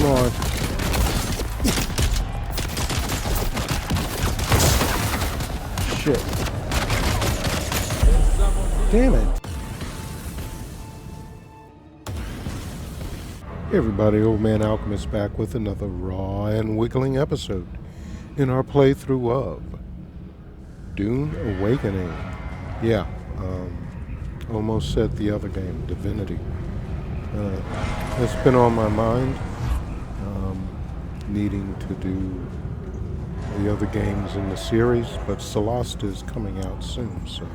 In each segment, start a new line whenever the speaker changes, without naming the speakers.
Lord. Shit. Damn it. Hey everybody, Old Man Alchemist back with another raw and wiggling episode in our playthrough of Dune Awakening. Yeah, almost said the other game, Divinity. It's been on my mind, needing to do the other games in the series, but Celeste is coming out soon, so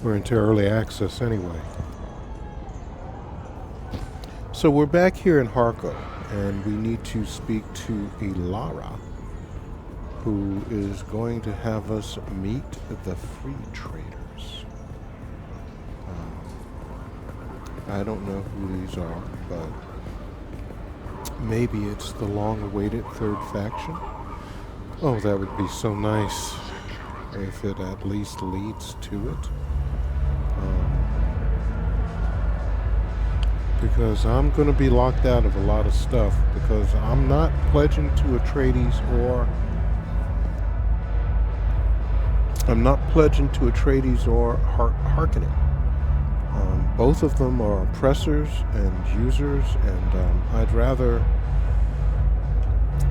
we're into early access anyway. So we're back here in Harko, and we need to speak to Ilara, who is going to have us meet the free traders. I don't know who these are, but maybe it's the long-awaited third faction. Oh, that would be so nice if it at least leads to it. Because I'm going to be locked out of a lot of stuff because I'm not pledging to Atreides or Harkonnen. Both of them are oppressors and users, and I'd rather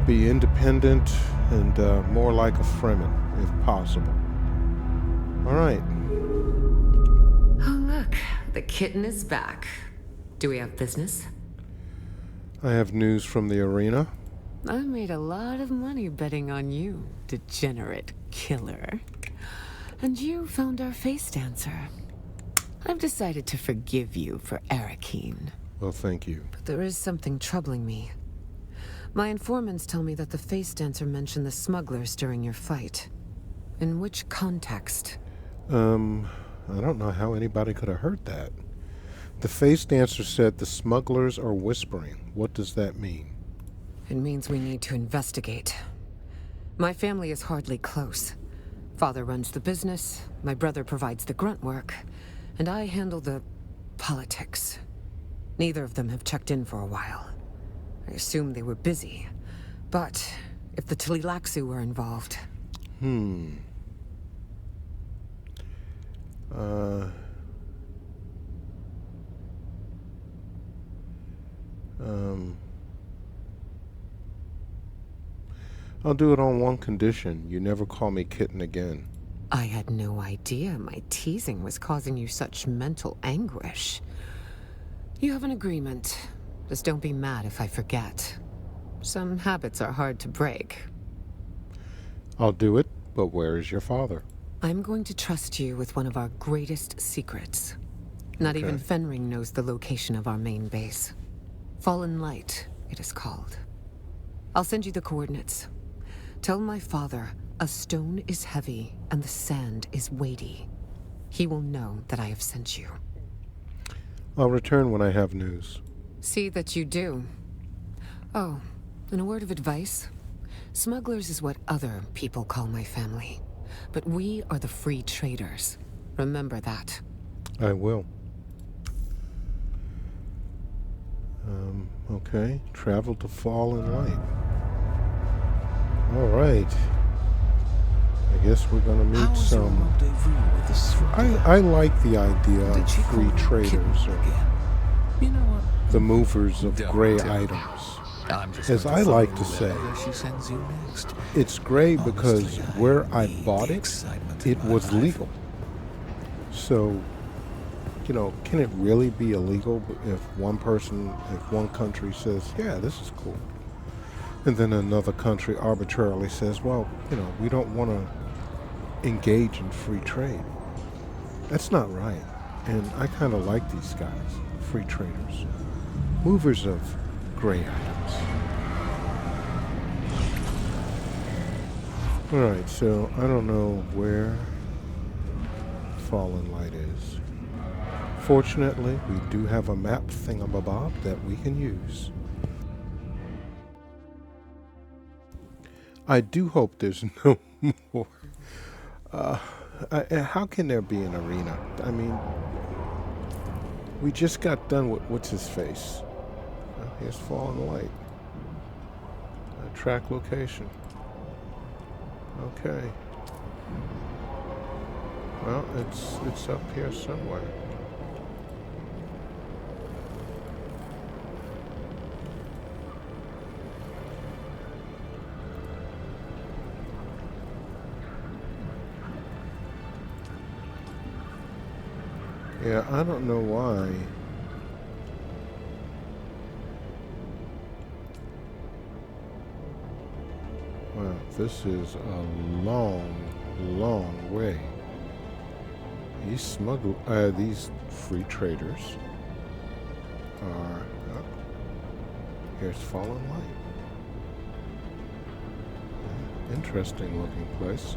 be independent and more like a Fremen, if possible. All right.
Oh, look, the kitten is back. Do we have business?
I have news from the arena.
I made a lot of money betting on you, degenerate killer. And you found our face dancer. I've decided to forgive you for Arakeen.
Well, thank you.
But there is something troubling me. My informants tell me that the face dancer mentioned the smugglers during your fight. In which context?
I don't know how anybody could have heard that. The face dancer said the smugglers are whispering. What does that mean?
It means we need to investigate. My family is hardly close. Father runs the business, my brother provides the grunt work, and I handle the politics. Neither of them have checked in for a while. I assume they were busy. But if the Tlilaxu were involved...
I'll do it on one condition. You never call me kitten again.
I had no idea my teasing was causing you such mental anguish. You have an agreement. Just don't be mad if I forget. Some habits are hard to break.
I'll do it, but where is your father?
I'm going to trust you with one of our greatest secrets. Not even Fenring knows the location of our main base. Fallen Light, it is called. I'll send you the coordinates. Tell my father a stone is heavy and the sand is weighty. He will know that I have sent you.
I'll return when I have news.
See that you do. Oh, and a word of advice. Smugglers is what other people call my family. But we are the free traders. Remember that.
I will. Okay. Travel to Fallen Light. All right. I guess we're going to meet some... I like the idea of free traders, or
you know what?
the movers of gray items. As I like to say, it's gray because where I bought it, it was legal. So, you know, can it really be illegal if one country says, yeah, this is cool, and then another country arbitrarily says, well, you know, we don't want to engage in free trade? That's not right. And I kind of like these guys, free traders, movers of gray items. Alright, so I don't know where Fallen Light is. Fortunately, we do have a map thingamabob that we can use. I do hope there's no more. How can there be an arena? I mean, we just got done with what's his face. Here's Fallen Light. track location. Okay. Well, it's up here somewhere. Yeah, I don't know why. Wow, this is a long, long way. These free traders are. Oh, here's Fallen Light. Interesting looking place.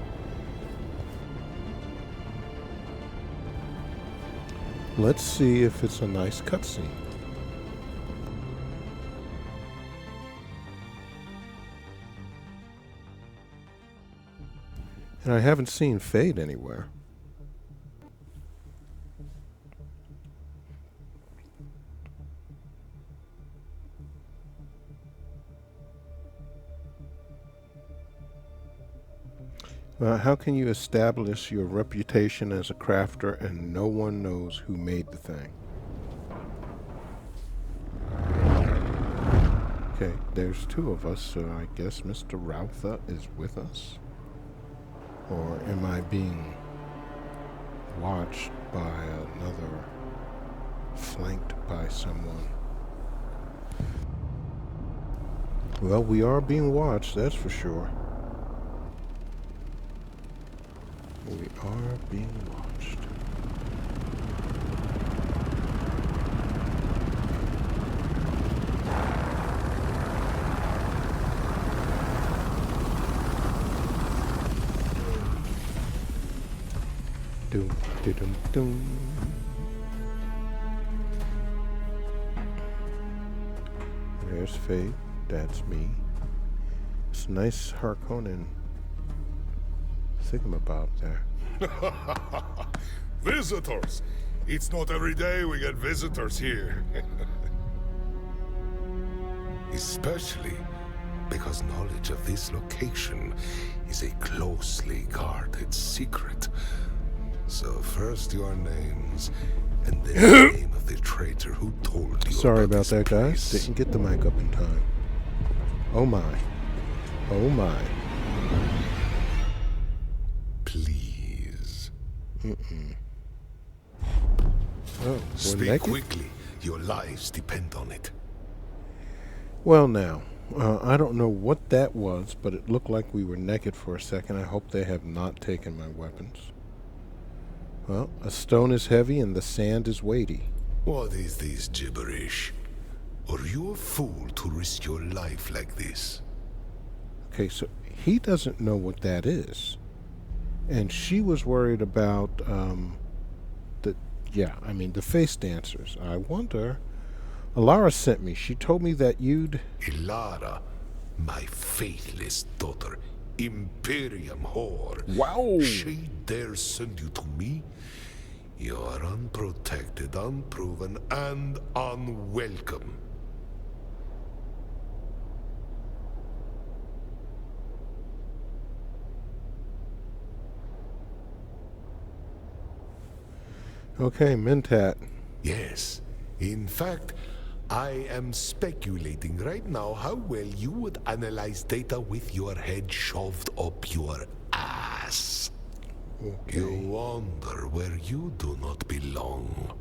Let's see if it's a nice cutscene. And I haven't seen Fade anywhere. How can you establish your reputation as a crafter and no one knows who made the thing? Okay, there's two of us, so I guess Mr. Rautha is with us. Or am I being watched by another, flanked by someone? Well, we are being watched, that's for sure. We are being watched. Doom, doom, doom. There's Faye. That's me. It's a nice Harkonnen thingamabob there.
Visitors! It's not every day we get visitors here. Especially because knowledge of this location is a closely guarded secret. So first your names, and then the name of the traitor who told you.
Sorry about that, guys. Didn't get the mic up in time. Oh my. Oh my.
Please.
Oh,
speak
naked?
quickly. Your lives depend on it.
Well, now, I don't know what that was, but it looked like we were naked for a second. I hope they have not taken my weapons. Well, a stone is heavy and the sand is weighty.
What is this gibberish? Are you a fool to risk your life like this?
Okay, so he doesn't know what that is. And she was worried about, the face dancers. I wonder. Alara sent me. She told me that you'd...
Ilara, my faithless daughter, Imperium whore.
Wow!
She dares send you to me? You are unprotected, unproven, and unwelcome.
Okay, Mentat.
Yes. In fact, I am speculating right now how well you would analyze data with your head shoved up your ass.
Okay.
You wander where you do not belong.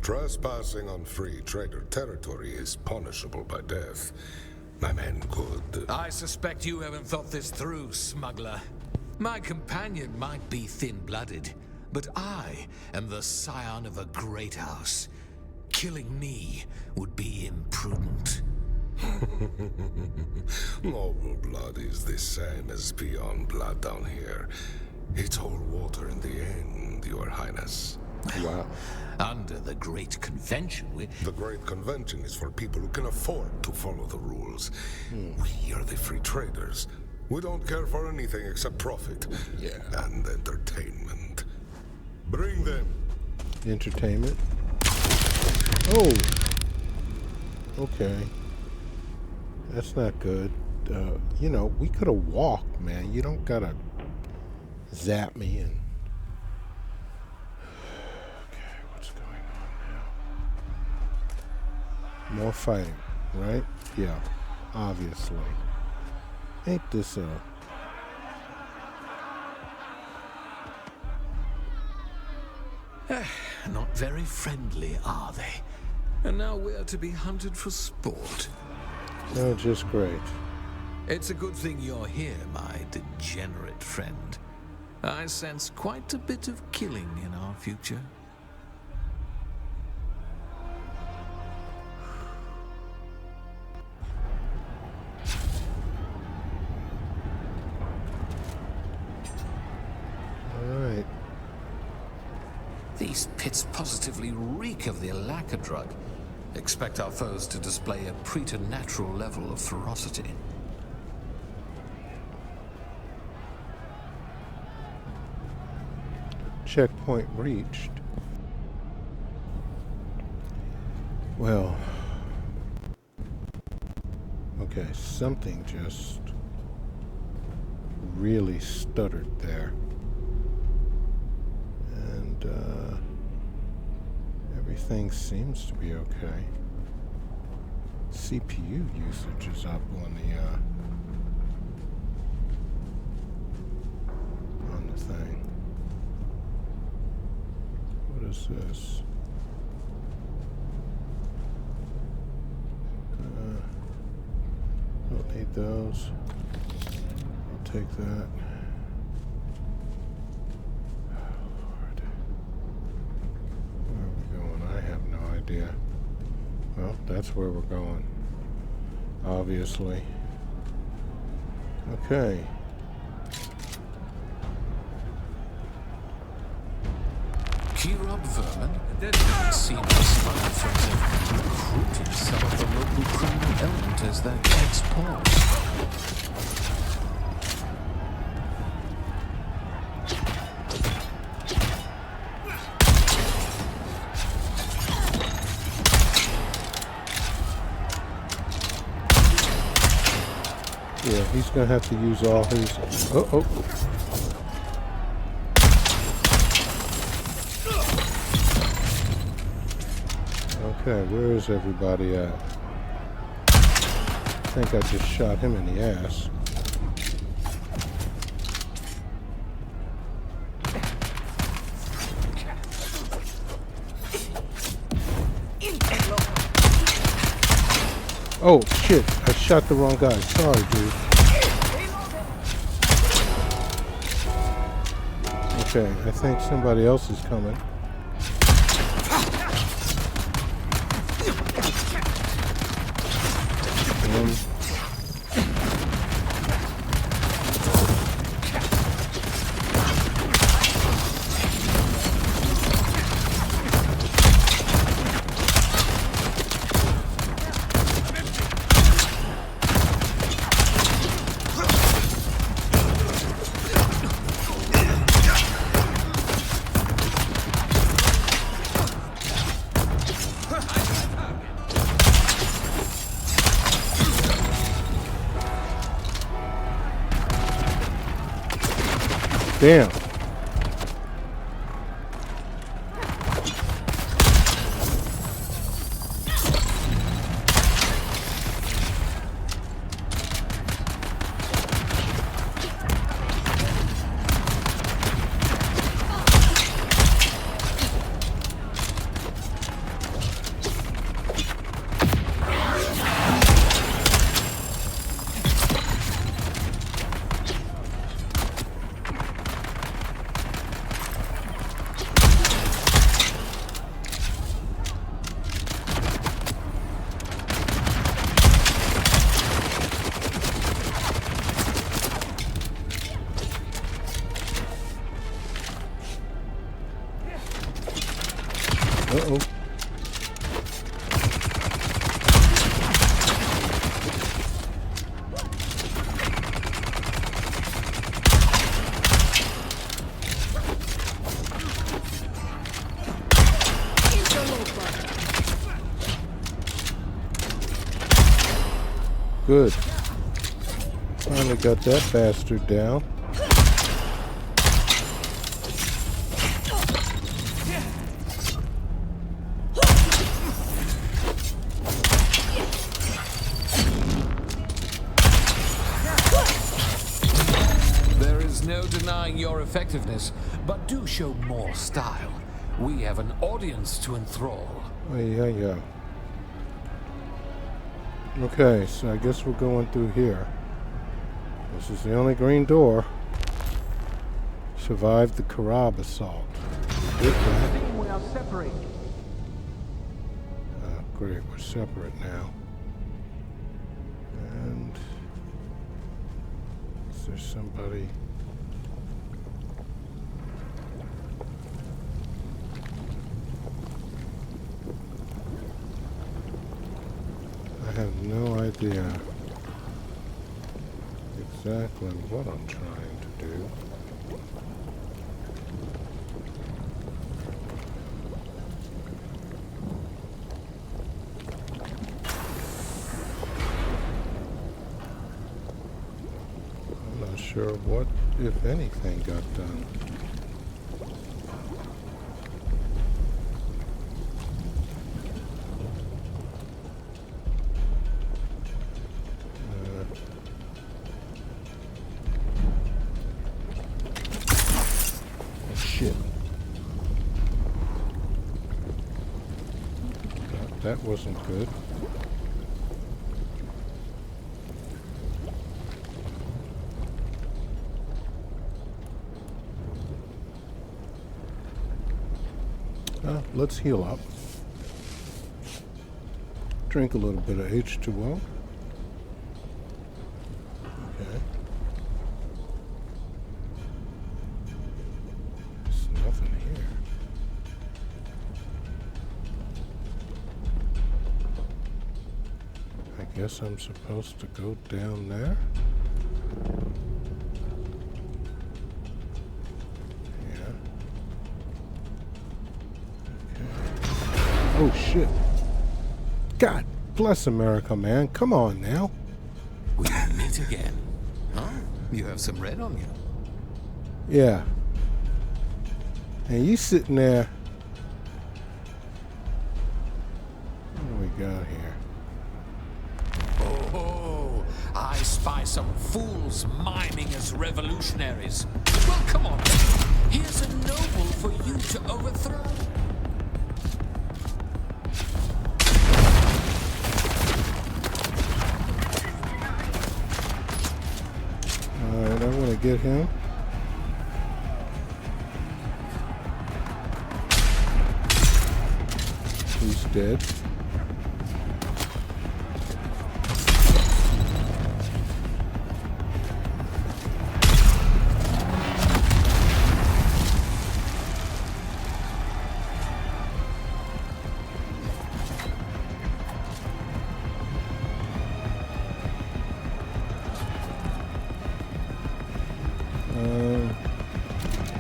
Trespassing on free trader territory is punishable by death. My man could...
I suspect you haven't thought this through, smuggler. My companion might be thin-blooded, but I am the scion of a great house. Killing me would be imprudent.
Noble blood is the same as beyond blood down here. It's all water in the end, Your Highness.
Wow.
Under the Great Convention,
The Great Convention is for people who can afford to follow the rules. We are the free traders. We don't care for anything except profit.
Yeah.
And entertainment. Bring them.
Entertainment. Oh. Okay. That's not good. You know, we could have walked, man. You don't gotta zap me and... Okay, what's going on now? More fighting, right? Yeah, obviously. Ain't this
Not very friendly, are they? And now we're to be hunted for sport.
Oh, just great.
It's a good thing you're here, my degenerate friend. I sense quite a bit of killing in our future.
All right.
These pits positively reek of the Alaka drug. Expect our foes to display a preternatural level of ferocity.
Checkpoint reached. Well, okay, something just really stuttered there. And everything seems to be okay. CPU usage is up on the thing. What is this? Don't need those. I'll take that. Where are we going? I have no idea. Well, that's where we're going. Obviously. Okay.
Kirov Vermin seems to smile from recruiting some of the local criminal element as their ex-paws.
Yeah, he's gonna have to use all his... Oh. Okay, where is everybody at? I think I just shot him in the ass. Oh, shit. I shot the wrong guy. Sorry, dude. Okay, I think somebody else is coming. Damn. Good. Finally got that bastard down.
There is no denying your effectiveness, but do show more style. We have an audience to enthrall.
Oh, yeah. Okay, so I guess we're going through here. This is the only green door. Survived the Karab assault. Did that.
We are separated.
Great, we're separate now. And is there somebody? I have no idea exactly what I'm trying to do. I'm not sure what, if anything, got done. Shit. That wasn't good. Let's heal up. Drink a little bit of H2O. Okay. There's nothing here. I guess I'm supposed to go down there? Oh shit. God bless America, man. Come on now.
We meet again. Huh? You have some red on you.
Yeah. And you sitting there. What do we got here?
Oh, I spy some fools miming as revolutionaries. Well, come on. Here's a noble for you to overthrow.
Alright, I want to get him. He's dead.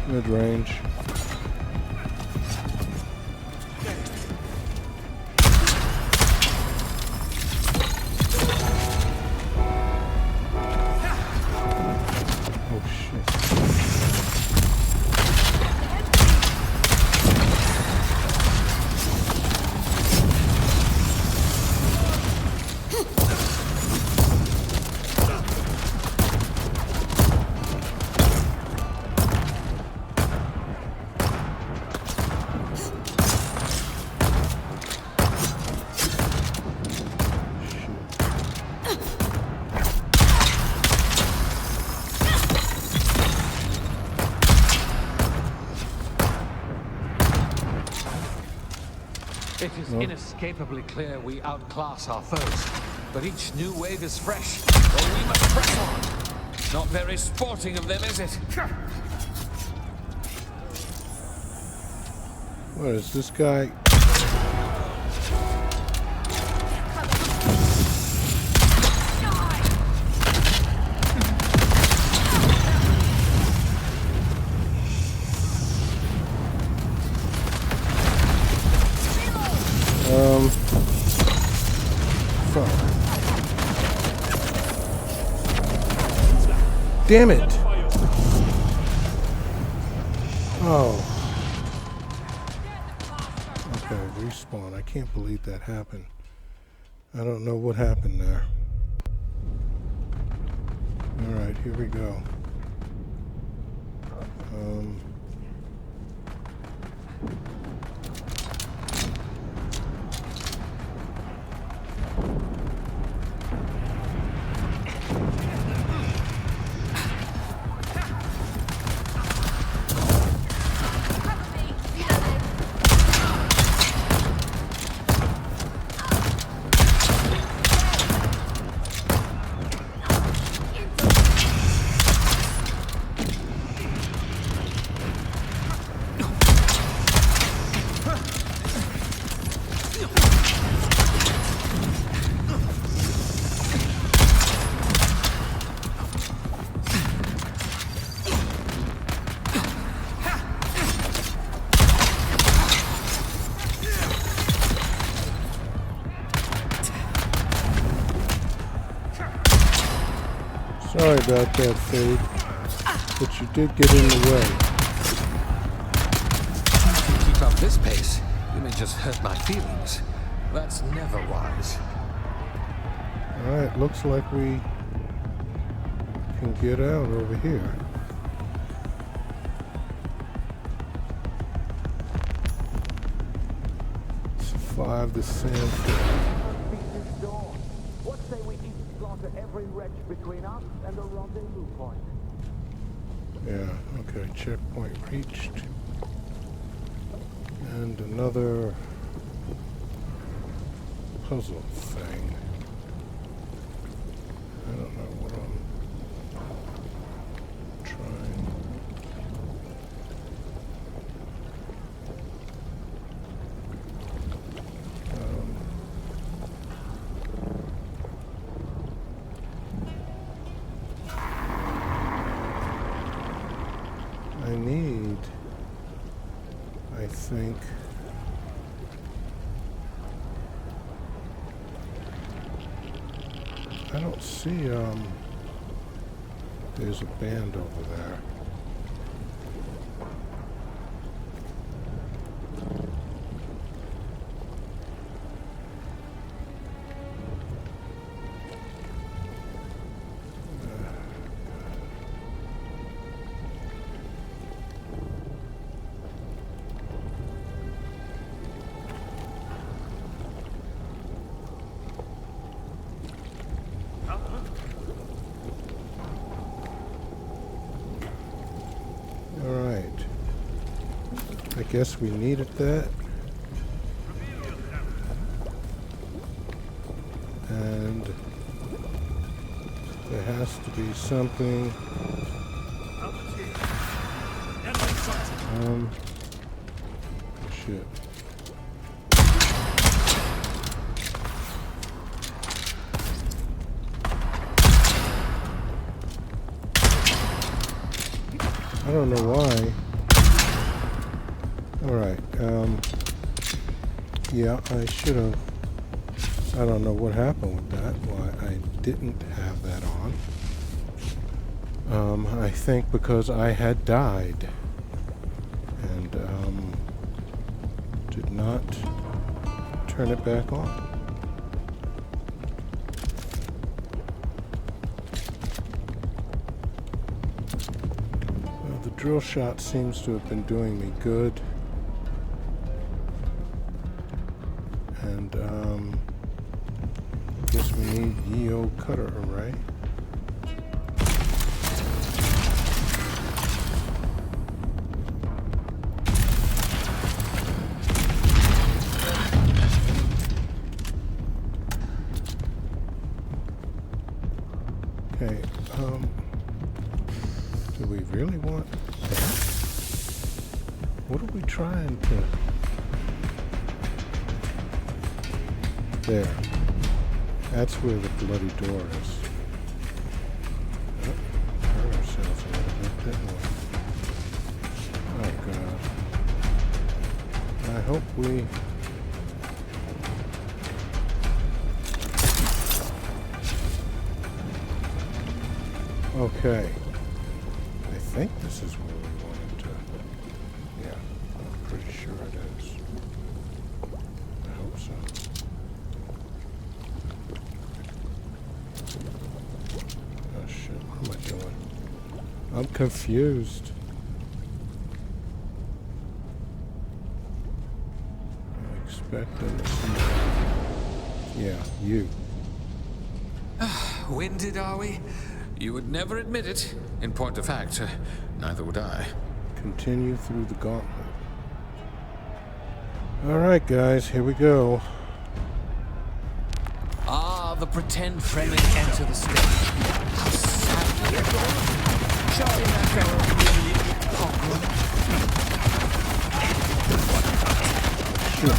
Mid-range. Oh shit.
It is inescapably clear we outclass our foes, but each new wave is fresh, or we must press on. Not very sporting of them, is it?
What is this guy? Fuck. damn it! Oh. Okay, respawn. I can't believe that happened. I don't know what happened there. Alright, here we go. Sorry about that, Fade, but you did get in the way.
If you keep up this pace, you may just hurt my feelings. That's never wise.
Alright, looks like we can get out over here. Survive the sand.
What say we each slaughter every wretch between us and the rendezvous point?
Yeah, okay, checkpoint reached. And another puzzle thing. I don't know what I'm trying. I need, I think, I don't see, there's a band over there. Alright. I guess we needed that. And there has to be something. Shit. I don't know why. Alright, yeah, I should have. I don't know what happened with that, why I didn't have that on. I think because I had died and did not turn it back on. The drill shot seems to have been doing me good. And, guess we need Yeo cutter array. Okay, do we really want that? What are we trying to... There. That's where the bloody door is. Oh, hurt ourselves a little bit, didn't we? Oh, God. I hope we... Okay. think this is where we wanted to. Yeah, I'm pretty sure it is. I hope so. Oh shit, what am I doing? I'm confused. I'm expecting to see. Yeah, you.
Winded, are we? You would never admit it. In point of fact, neither would I.
Continue through the gauntlet. Alright, guys, here we go.
Ah, the pretend Fremen enter the stage. How sadly. Shouting that fellow
Sure.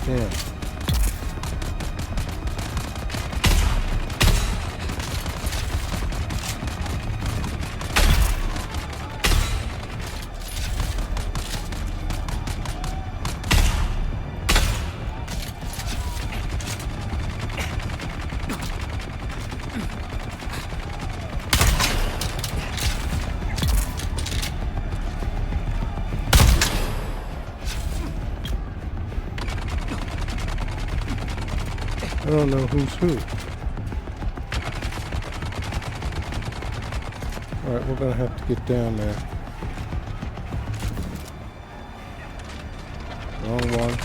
Yeah. I don't know who's who. Alright, we're gonna have to get down there. Wrong one.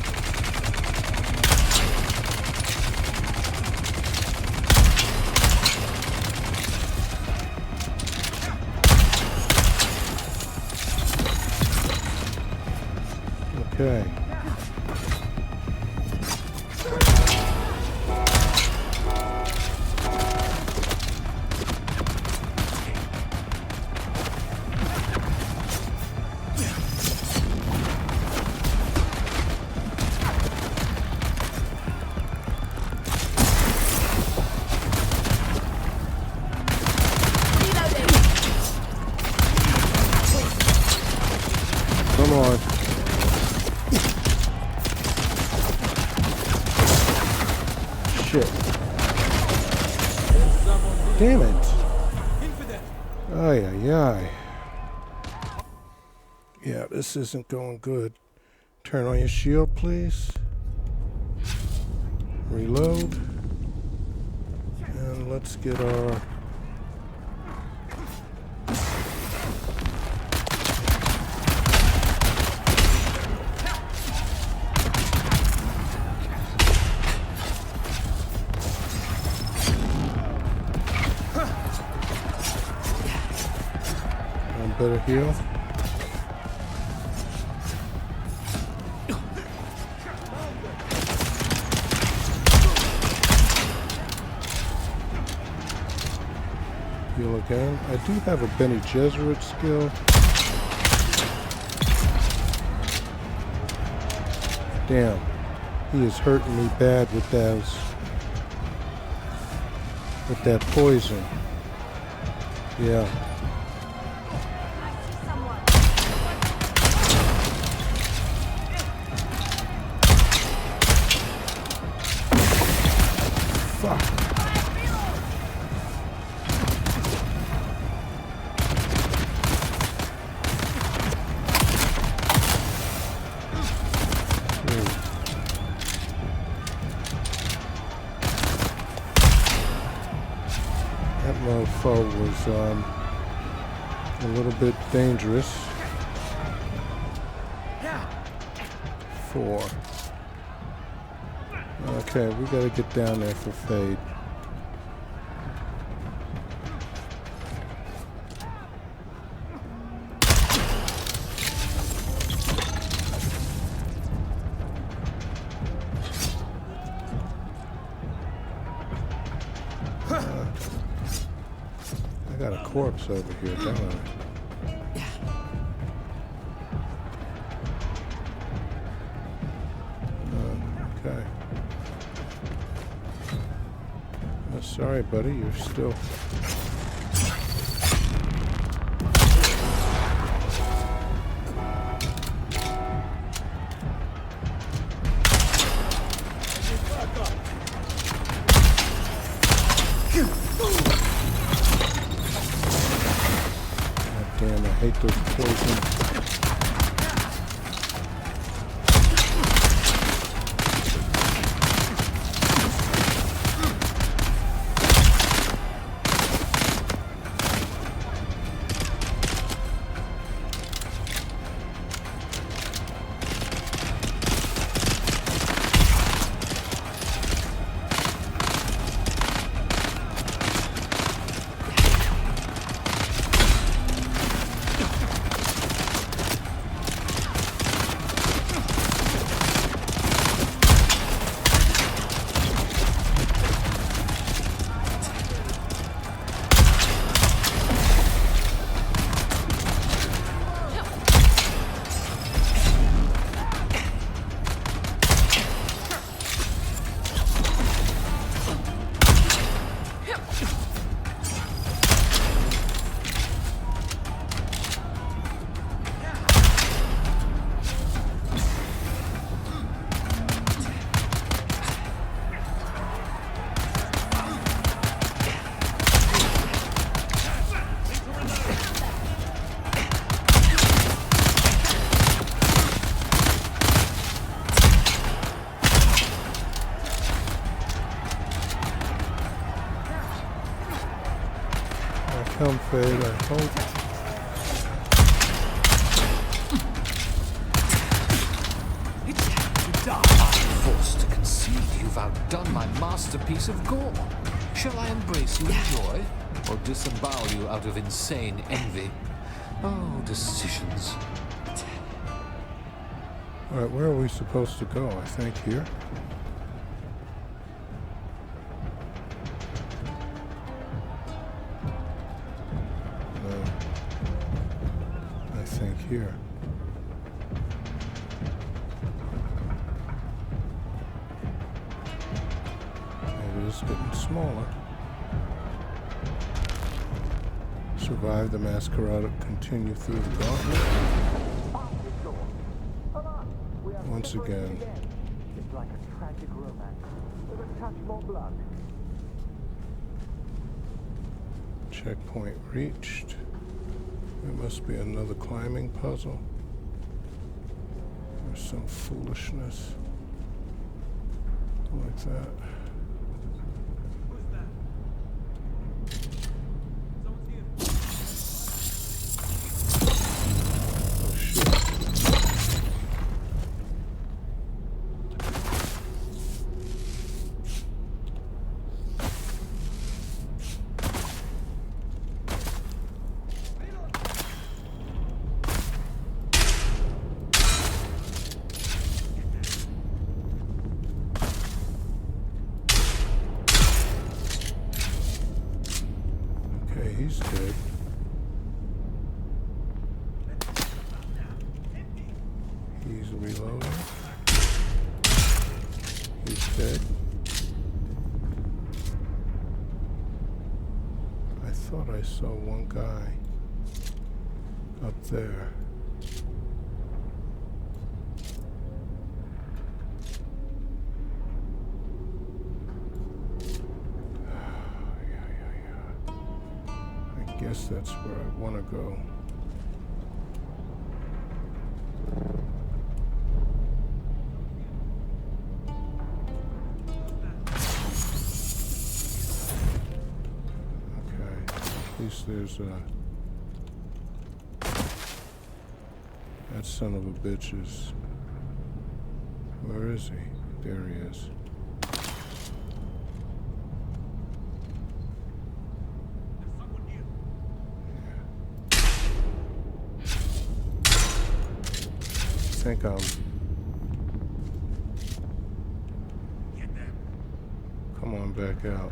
Okay. Come on. Shit. Damn it. Ay, ay, ay. Yeah, this isn't going good. Turn on your shield, please. Reload. And let's get our... better heal. Heal again. I do have a Bene Gesserit skill. Damn. He is hurting me bad with those. With that poison. Yeah. Fuck. That mofo was a little bit dangerous. 4. Okay, we gotta get down there for Fade. got a corpse over here, don't I? Okay. Sorry, buddy, you're still... God damn, I hate those poisons. Come, Fade, I hope.
I'm forced to concede you've outdone my masterpiece of gore. Shall I embrace you in joy, or disembowel you out of insane envy? Oh, decisions.
Alright, where are we supposed to go? I think here. Here. It is getting smaller. Survive the masquerade, continue through the gauntlet. Once again.
It's like a tragic romance with a touch more blood.
Checkpoint reached. There must be another climbing puzzle. Or some foolishness like that. Oh shit. He's dead. He's reloading. He's dead. I thought I saw one guy up there. I guess that's where I want to go. Okay, at least there's a... That son of a bitch is... Where is he? There he is. I think I'm... Come on back out.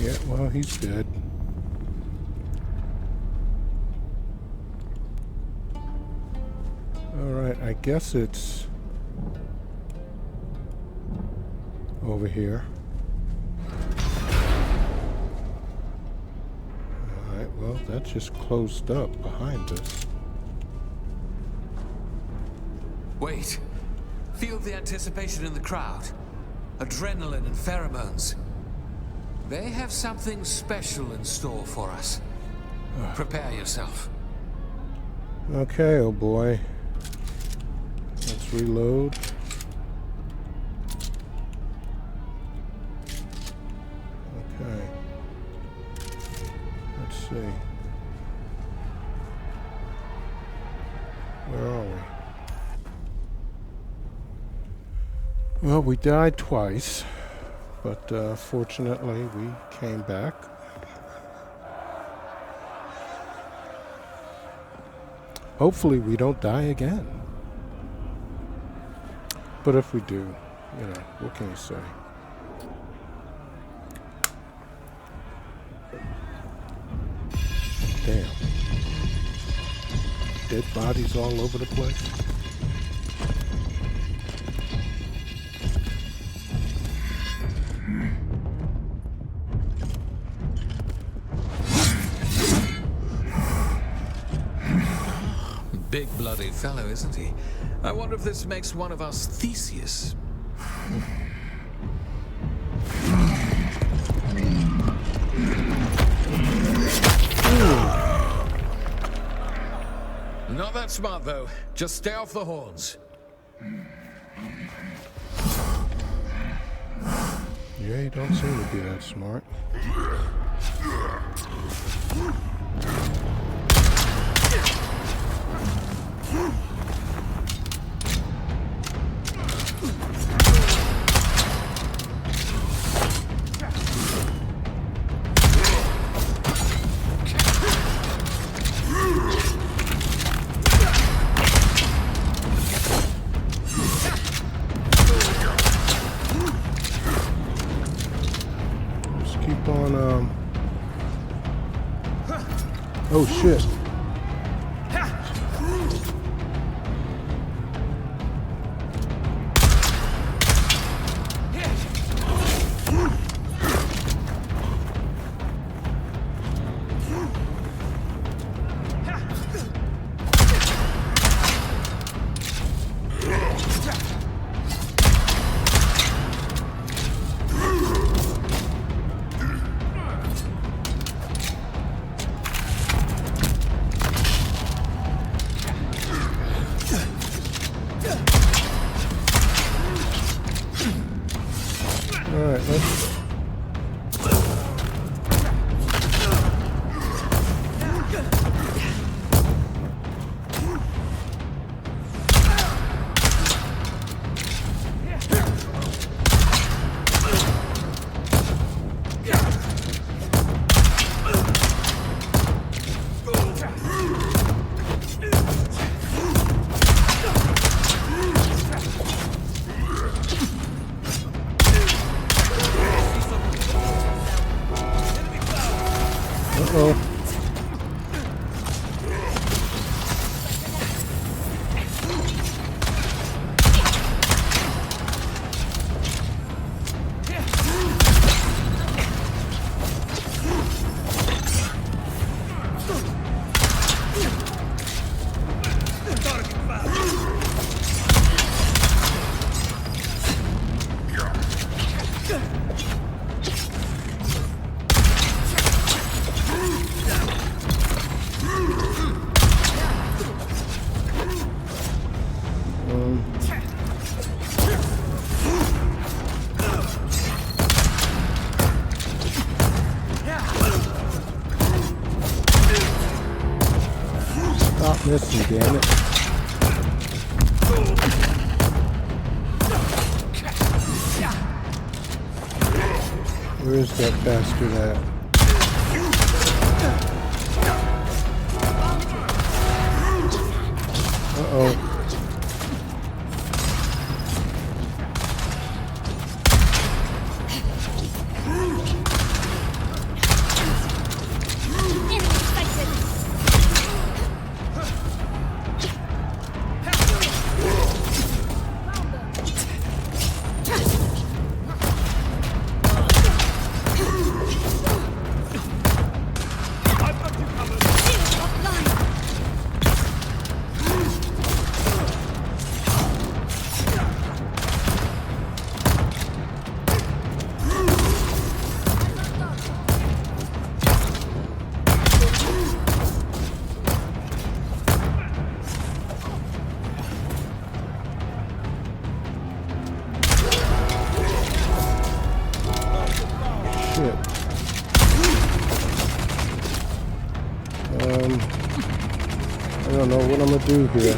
Yeah, well, he's dead. Alright, I guess it's over here. Alright, well, that just closed up behind us.
Wait. Feel the anticipation in the crowd. Adrenaline and pheromones. They have something special in store for us. Prepare yourself.
Okay, oh boy. Let's reload. Okay. Let's see. Where are we? Well, we died twice, but fortunately we came back. Hopefully we don't die again. But if we do, you know, what can you say? Damn. Dead bodies all over the place.
Big bloody fellow, isn't he? I wonder if this makes one of us Theseus. Not that smart, though. Just stay off the horns.
Yeah, you don't seem to be that smart. Oh shit. Alright, let's... Uh-oh. Stop missing, damn it. Where is that bastard at? Uh-oh. know what I'm gonna do here.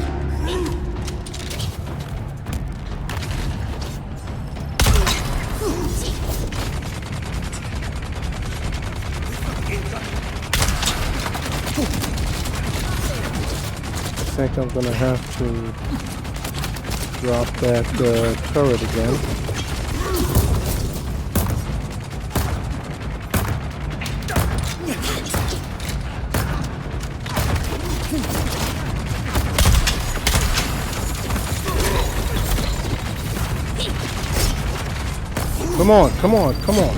I think I'm gonna have to drop that turret again. Come on, come on, come on.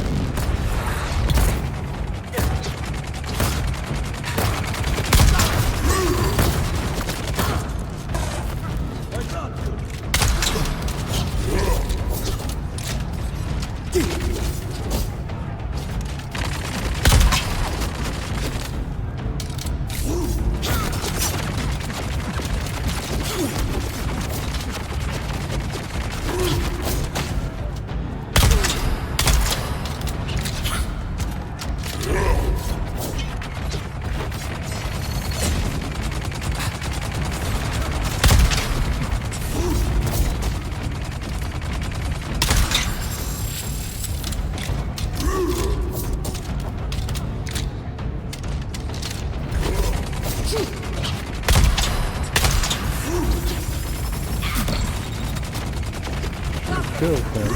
Killed him.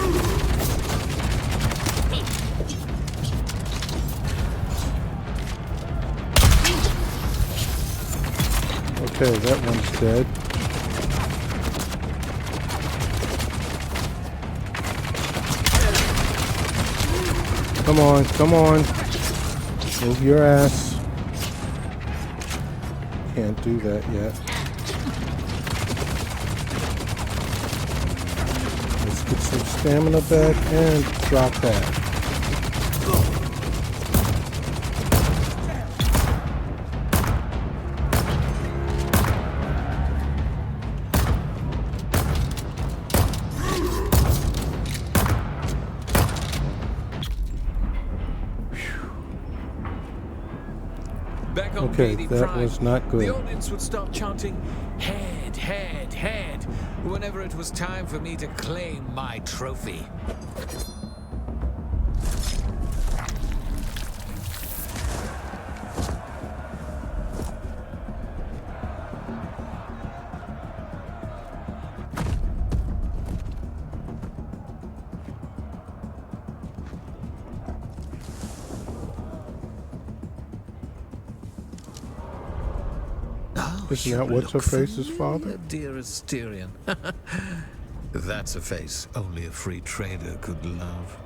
Okay, that one's dead. Come on, come on. Move your ass. Can't do that yet. Let's get some stamina back and drop that.
Back on
Okay,
BD
that
Prime,
was not good.
the audience would start chanting, "Head, head, head," whenever it was time for me to claim my trophy.
Isn't that what's her face's father?
Dear Asterion. That's a face only a free trader could love.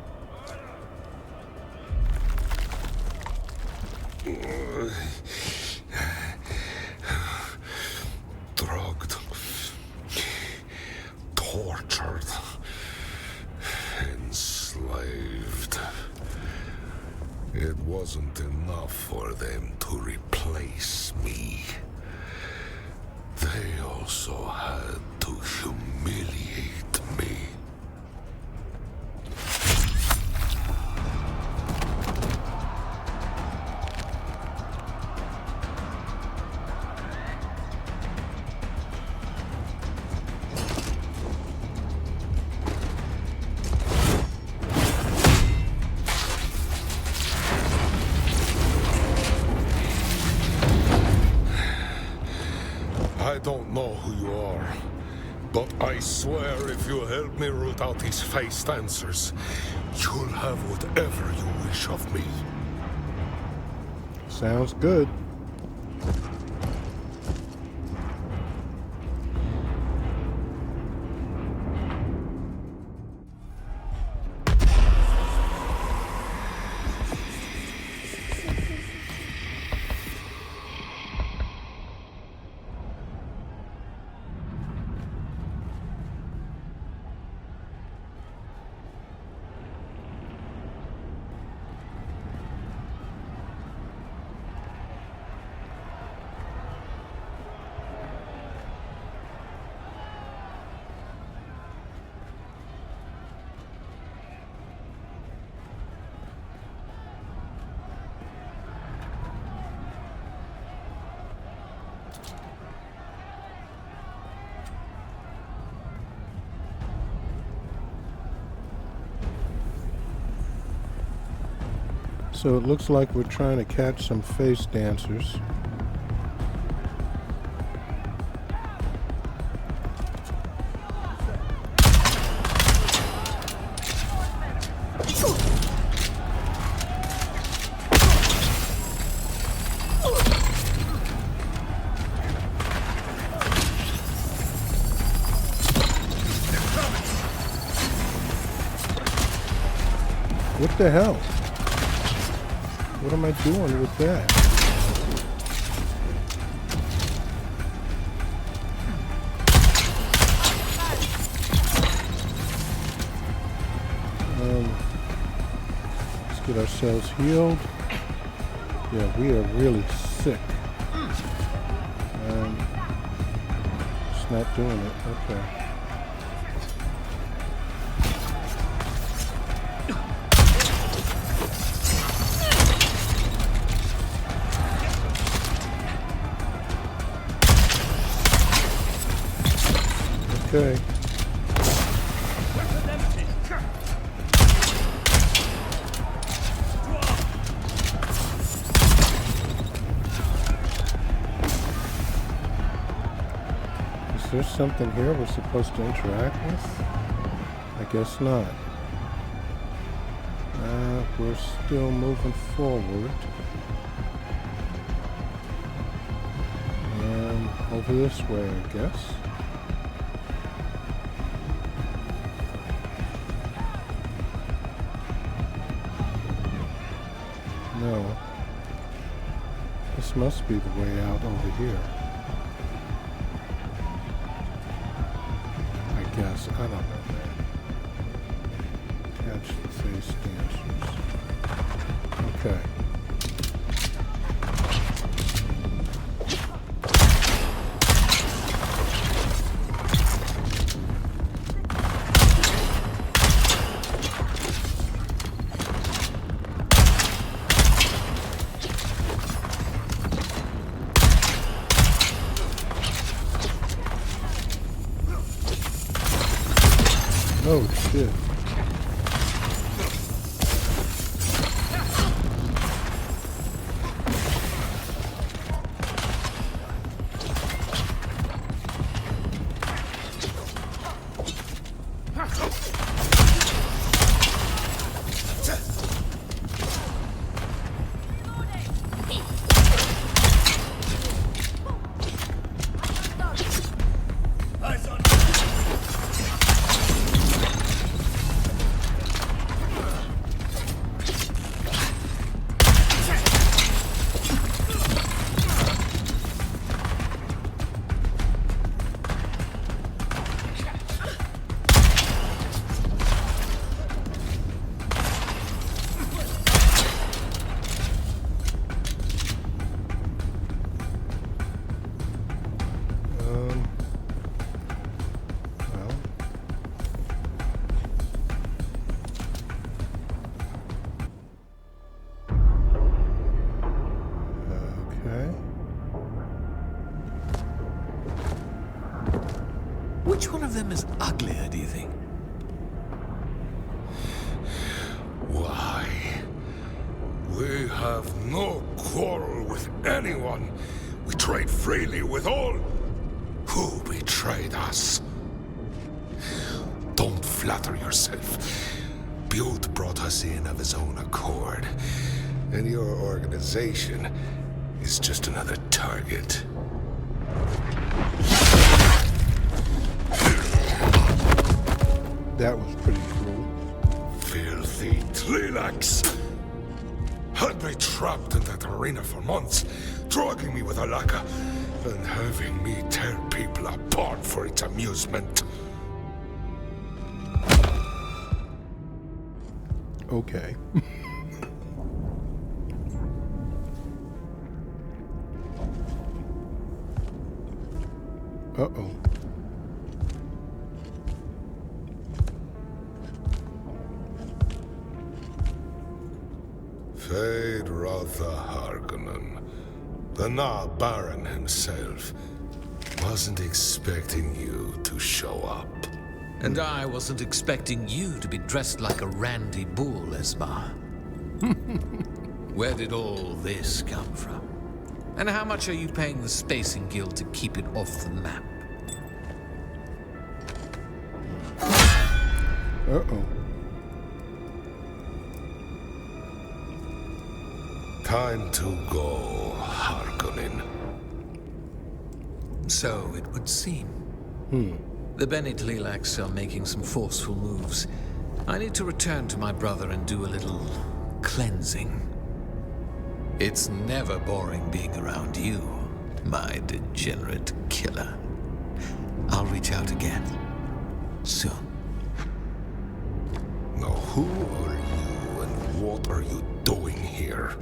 Drugged, tortured, enslaved. It wasn't enough for them to replace me. They also had to humiliate me. I don't know who you are, but I swear if you help me root out these faced answers, you'll have whatever you wish of me.
Sounds good. So it looks like we're trying to catch some face dancers. What the hell? What am I doing with that? Let's get ourselves healed. Yeah, we are really sick. It's not doing it. Okay. Okay. Is there something here we're supposed to interact with? I guess not. We're still moving forward. And over this way, I guess. No. This must be the way out over here. I guess. I don't know, man. Catch the face dancers. Okay. Oh, shit.
Which one of them is uglier, do you think?
Why? We have no quarrel with anyone. We trade freely with all. Who betrayed us? Don't flatter yourself. Butte brought us in of his own accord. And your organization is just another target.
That was pretty cool.
Filthy Tlilax! Had me trapped in that arena for months, drugging me with a lacquer, and having me tear people apart for its amusement.
Okay. Uh-oh.
Fade Rotha Harkonnen, the Na Baron himself, wasn't expecting you to show up.
And I wasn't expecting you to be dressed like a randy bull, Esma. Where did all this come from? And how much are you paying the Spacing Guild to keep it off the map?
Uh-oh.
Time to go, Harkonnen.
So it would seem. The Bene Tleilax are making some forceful moves. I need to return to my brother and do a little cleansing. It's never boring being around you, my degenerate killer. I'll reach out again. Soon.
Now, who are you and what are you doing here?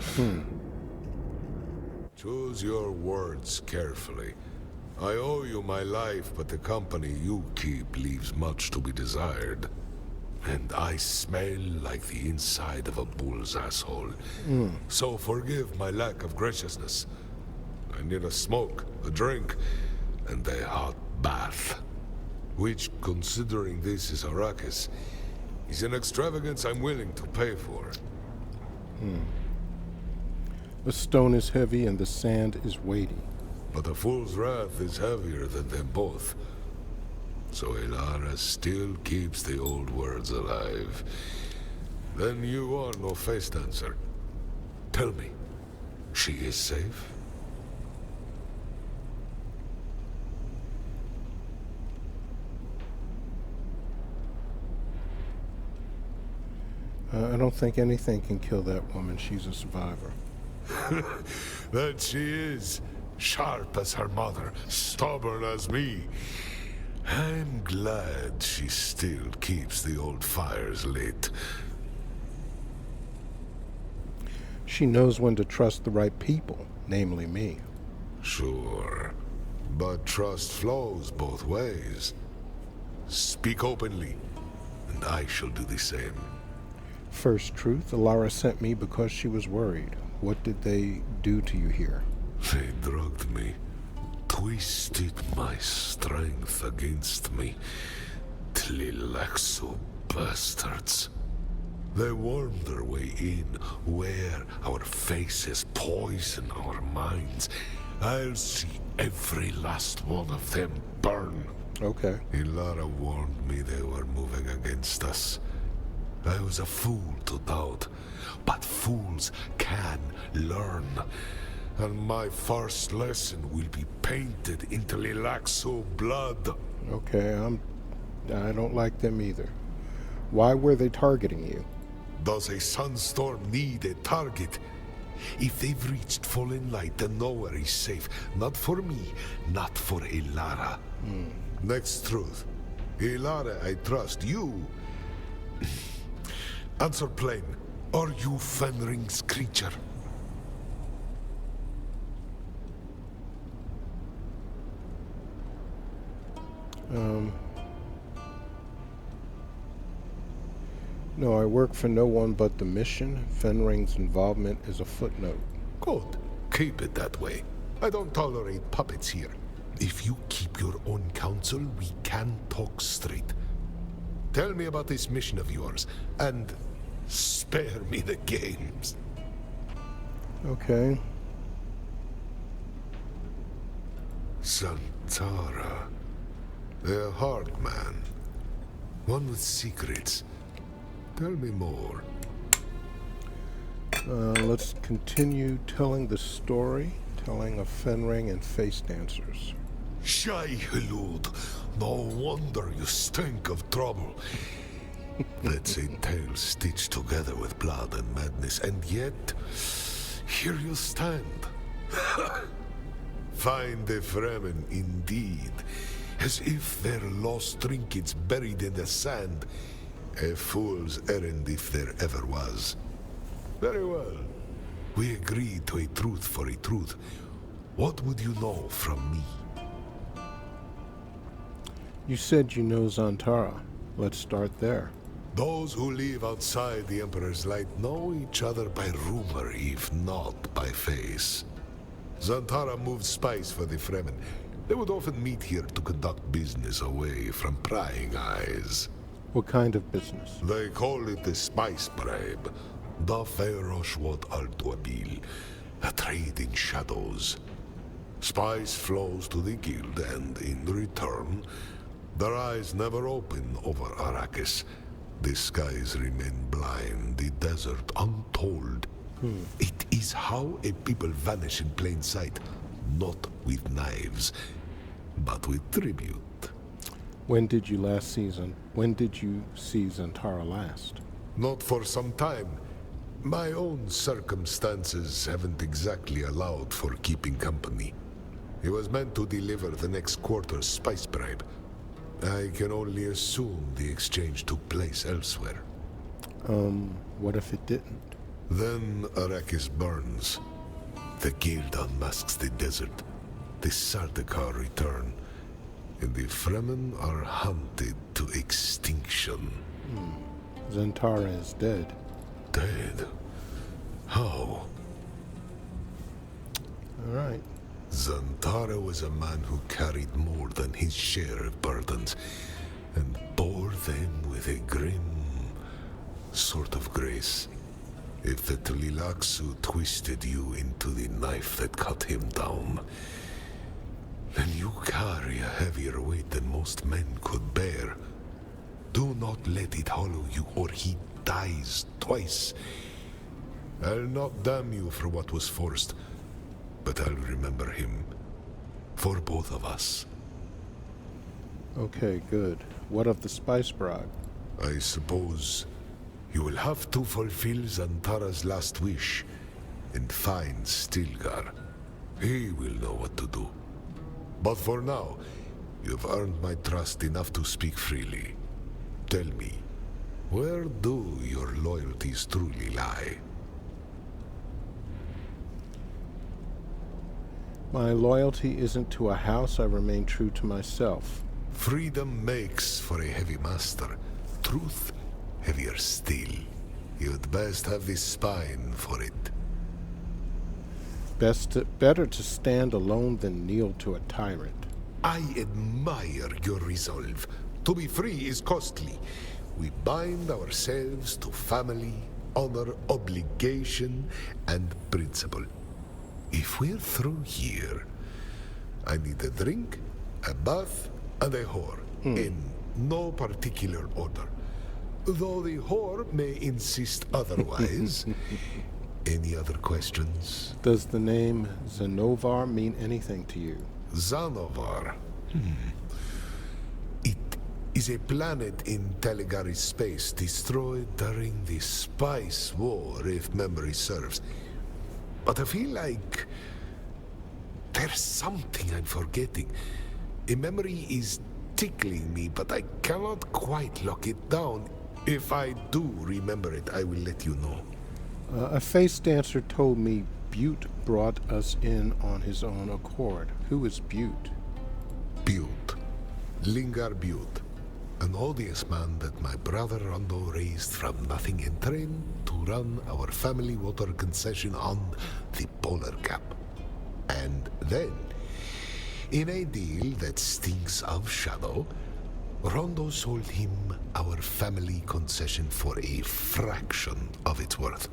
Choose your words carefully. I owe you my life, but the company you keep leaves much to be desired. And I smell like the inside of a bull's asshole. So forgive my lack of graciousness. I need a smoke, a drink, and a hot bath. Which, considering this is Arrakis, is an extravagance I'm willing to pay for.
The stone is heavy and the sand is weighty.
But a fool's wrath is heavier than them both. So Elara still keeps the old words alive. Then you are no face dancer. Tell me, she is safe?
I don't think anything can kill that woman. She's a survivor.
That she is. Sharp as her mother, stubborn as me. I'm glad she still keeps the old fires lit.
She knows when to trust the right people, namely me.
Sure, but trust flows both ways. Speak openly, and I shall do the same.
First truth, Elara sent me because she was worried. What did they do to you here?
They drugged me, twisted my strength against me. Tleilaxo bastards. They wormed their way in, where our faces poison our minds. I'll see every last one of them burn.
Okay.
Elara warned me they were moving against us. I was a fool to doubt, but fools can learn. And my first lesson will be painted into Tleilaxo blood.
Okay, I don't like them either. Why were they targeting you?
Does a sunstorm need a target? If they've reached fallen light, then nowhere is safe. Not for me, not for Elara. Next truth. Elara, I trust you. Answer plain. Are you Fenring's creature?
No, I work for no one but the mission. Fenring's involvement is a footnote.
Good. Keep it that way. I don't tolerate puppets here. If you keep your own counsel, we can talk straight. Tell me about this mission of yours, and spare me the games.
Okay.
Zantara. A hard man. One with secrets. Tell me more.
Let's continue telling the story, telling of Fenring and face dancers.
Shy Halud. No wonder you stink of trouble. That's a tale stitched together with blood and madness, and yet, here you stand. Find the Fremen indeed, as if they're lost trinkets buried in the sand. A fool's errand if there ever was. Very well. We agreed to a truth for a truth. What would you know from me?
You said you know Zantara. Let's start there.
Those who live outside the Emperor's Light know each other by rumor, if not by face. Zantara moved spies for the Fremen. They would often meet here to conduct business away from prying eyes.
What kind of business?
They call it the spice bribe. Da Ferosh wat Altuabil, a trade in shadows. Spice flows to the guild, and in return, their eyes never open over Arrakis. The skies remain blind, the desert untold. It is how a people vanish in plain sight, not with knives, but with tribute.
When did you see Zantara last?
Not for some time. My own circumstances haven't exactly allowed for keeping company. He was meant to deliver the next quarter's spice bribe. I can only assume the exchange took place elsewhere.
What if it didn't?
Then Arrakis burns. The guild unmasks the desert. The Sardaukar return. And the Fremen are hunted to extinction.
Zantara is dead.
Dead? How?
All right.
Zantara was a man who carried more than his share of burdens, and bore them with a grim sort of grace. If the Tlilaxu twisted you into the knife that cut him down, then you carry a heavier weight than most men could bear. Do not let it hollow you, or he dies twice. I'll not damn you for what was forced, but I'll remember him. For both of us.
Okay, good. What of the spice bribe?
I suppose you will have to fulfill Zantara's last wish and find Stilgar. He will know what to do. But for now, you've earned my trust enough to speak freely. Tell me, where do your loyalties truly lie?
My loyalty isn't to a house. I remain true to myself.
Freedom makes for a heavy master. Truth, heavier still. You'd best have the spine for it.
Better to stand alone than kneel to a tyrant.
I admire your resolve. To be free is costly. We bind ourselves to family, honor, obligation, and principle. If we're through here, I need a drink, a bath, and a whore. In no particular order. Though the whore may insist otherwise. Any other questions?
Does the name Zanovar mean anything to you?
Zanovar. It is a planet in Telegari space destroyed during the Spice War, if memory serves. But I feel like there's something I'm forgetting. A memory is tickling me, but I cannot quite lock it down. If I do remember it, I will let you know.
A face dancer told me Butte brought us in on his own accord. Who is Butte?
Butte. Lingar Butte. An odious man that my brother Rondo raised from nothing and trained to run our family water concession on the Polar Cap. And then, in a deal that stinks of shadow, Rondo sold him our family concession for a fraction of its worth.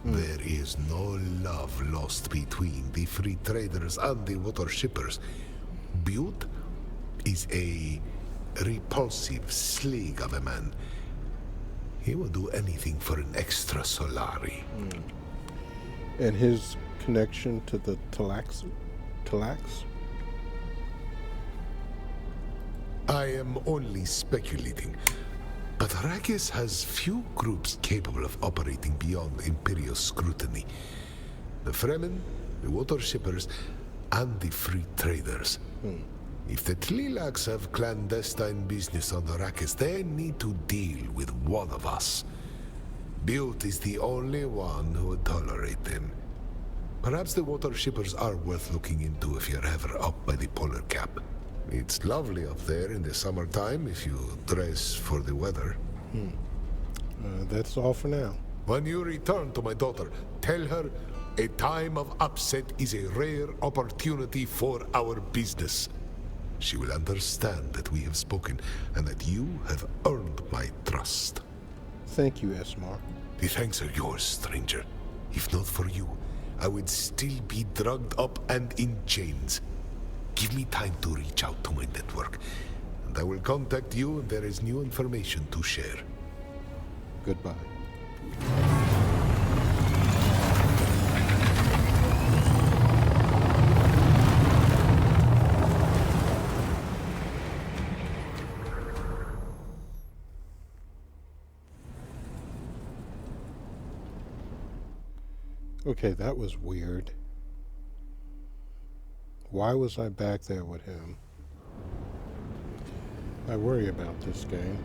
There is no love lost between the free traders and the water shippers. Butte is a repulsive slig of a man. He will do anything for an extra solari.
And his connection to the Talax?
I am only speculating, but Arrakis has few groups capable of operating beyond Imperial scrutiny. The Fremen, the water shippers, and the free traders. If the Tlilax have clandestine business on Arrakis, they need to deal with one of us. Butte is the only one who would tolerate them. Perhaps the water shippers are worth looking into if you're ever up by the Polar Cap. It's lovely up there in the summertime if you dress for the weather.
That's all for now.
When you return to my daughter, tell her a time of upset is a rare opportunity for our business. She will understand that we have spoken and that you have earned my trust.
Thank you, Esmar.
The thanks are yours, stranger. If not for you, I would still be drugged up and in chains. Give me time to reach out to my network, and I will contact you if there is new information to share.
Goodbye. Okay, that was weird. Why was I back there with him? I worry about this game.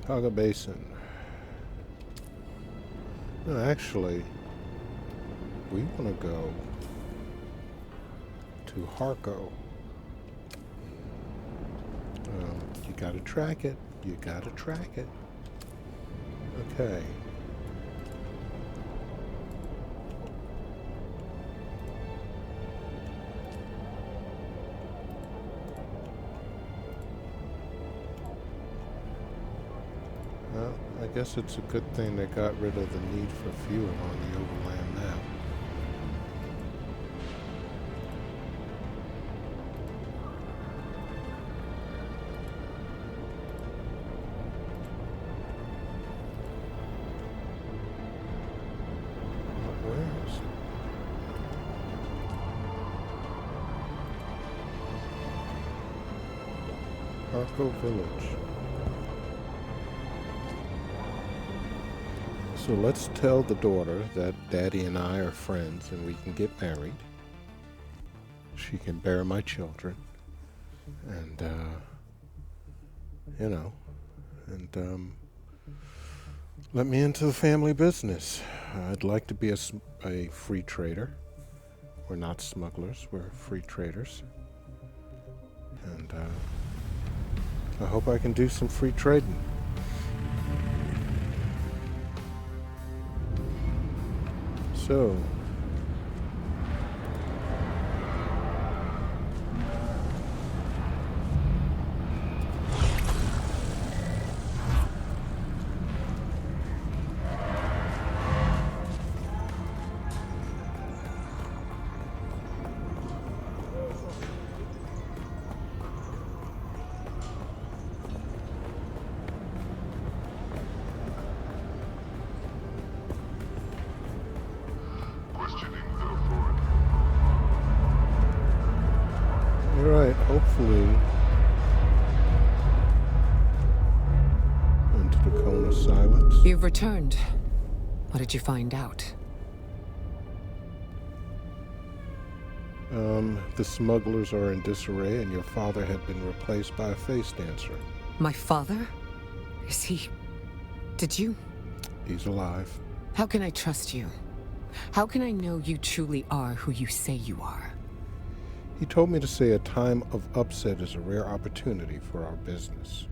Haga Basin. No, actually, we want to go to Harco. You gotta track it. You gotta track it. Okay. Well, I guess it's a good thing they got rid of the need for fuel on the overland map. Where is it? Harco Village. So let's tell the daughter that Daddy and I are friends and we can get married. She can bear my children. And, you know, and let me into the family business. I'd like to be a free trader. We're not smugglers, we're free traders. And I hope I can do some free trading. So, alright, hopefully into the cone of silence.
You've returned. What did you find out?
The smugglers are in disarray and your father had been replaced by a face dancer.
My father? Is he... Did you...
He's alive.
How can I trust you? How can I know you truly are who you say you are?
He told me to say a time of upset is a rare opportunity for our business.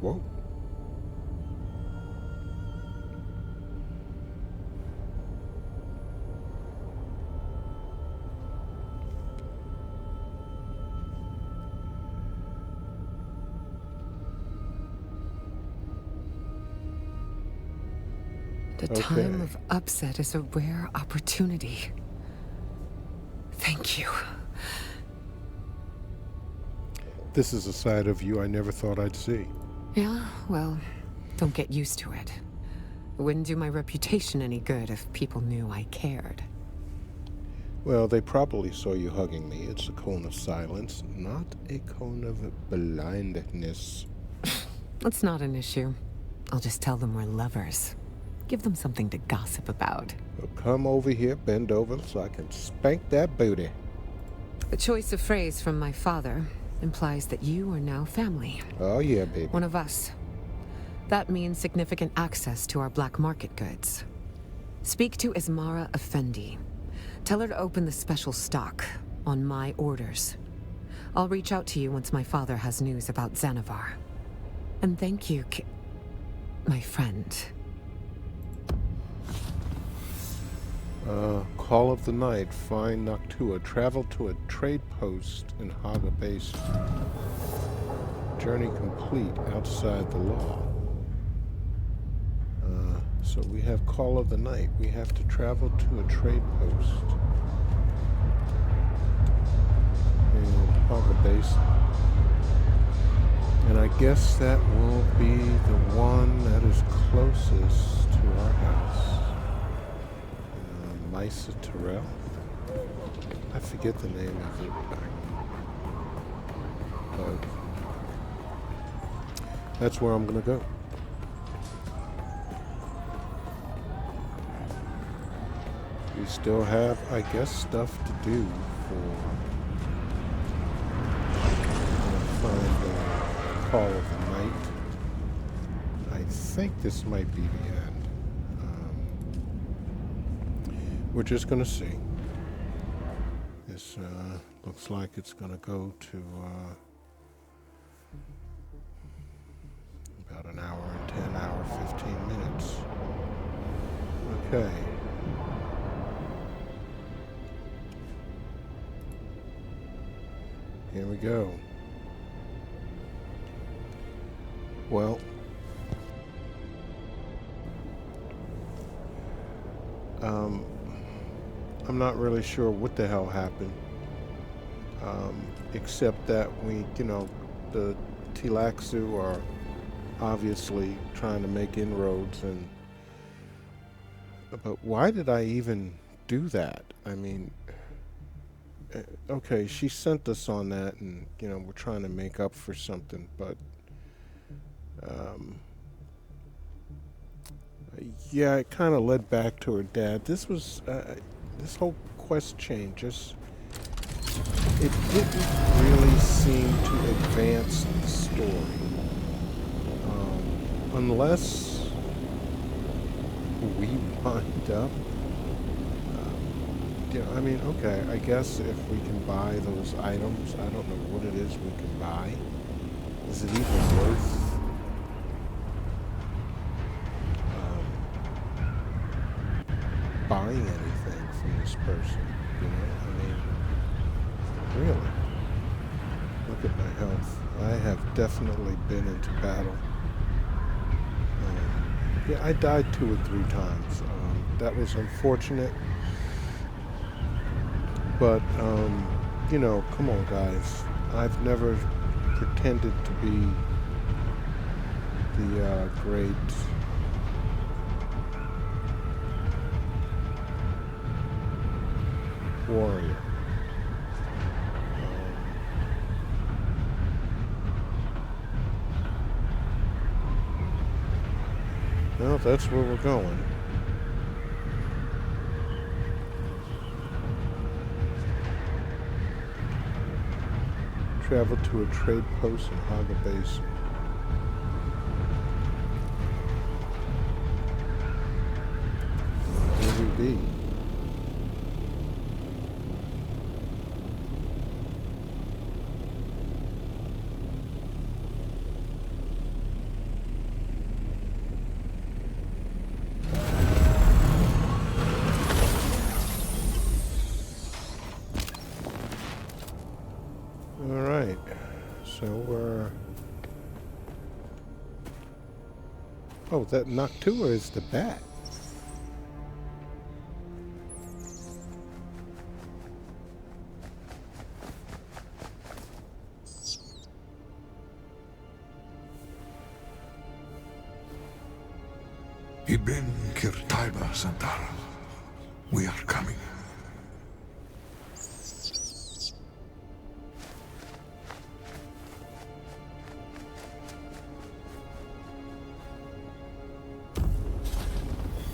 Whoa.
The time of upset is a rare opportunity. Thank you.
This is a side of you I never thought I'd see.
Yeah, well, don't get used to it. It wouldn't do my reputation any good if people knew I cared.
Well, they probably saw you hugging me. It's a cone of silence, not a cone of blindness.
That's not an issue. I'll just tell them we're lovers. Give them something to gossip about.
Well, come over here, bend over, so I can spank that booty.
The choice of phrase from my father implies that you are now family.
Oh, yeah, baby.
One of us. That means significant access to our black market goods. Speak to Ismara Effendi. Tell her to open the special stock on my orders. I'll reach out to you once my father has news about Xanavar. And thank you, my friend.
Call of the night. Find Noctua. Travel to a trade post in Haga Basin. Journey complete outside the law. So we have call of the night. We have to travel to a trade post in Haga Basin. And I guess that will be the one that is closest to our house. Misa Terrell? I forget the name of it. But that's where I'm going to go. We still have, I guess, stuff to do for find the call of the night. I think this might be the end. We're just going to see. This looks like it's going to go to about an hour and 10 hour, 15 minutes. Okay. Here we go. Well, I'm not really sure what the hell happened, except that the Tilaxu are obviously trying to make inroads, but why did I even do that? I mean, okay, she sent us on that, and we're trying to make up for something, but yeah, it kind of led back to her dad. This whole quest chain it didn't really seem to advance the story, unless we wind up. I mean, okay, I guess if we can buy those items, I don't know what it is we can buy. Is it even worth buying anything from this person? I mean, really? Look at my health. I have definitely been into battle. Yeah, I died 2 or 3 times. That was unfortunate. But, come on, guys. I've never pretended to be the great warrior. Well, that's where we're going. Travel to a trade post in Haga Basin. Here we be. Oh, that Noctua is the bat.
Ibn Kirtaiba, Santara. We are coming.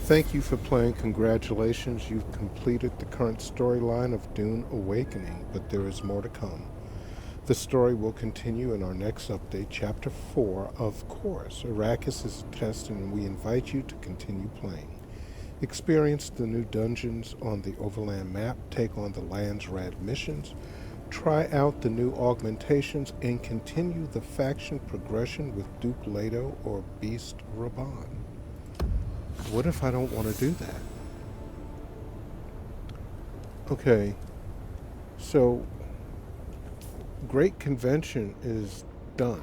Thank you for playing. Congratulations, you've completed the current storyline of Dune Awakening, but there is more to come. The story will continue in our next update, Chapter 4, of course. Arrakis is a test, and we invite you to continue playing. Experience the new dungeons on the Overland map, take on the Land's Rad missions, try out the new augmentations, and continue the faction progression with Duke Leto or Beast Raban. What if I don't want to do that? Okay, so Great Convention is done.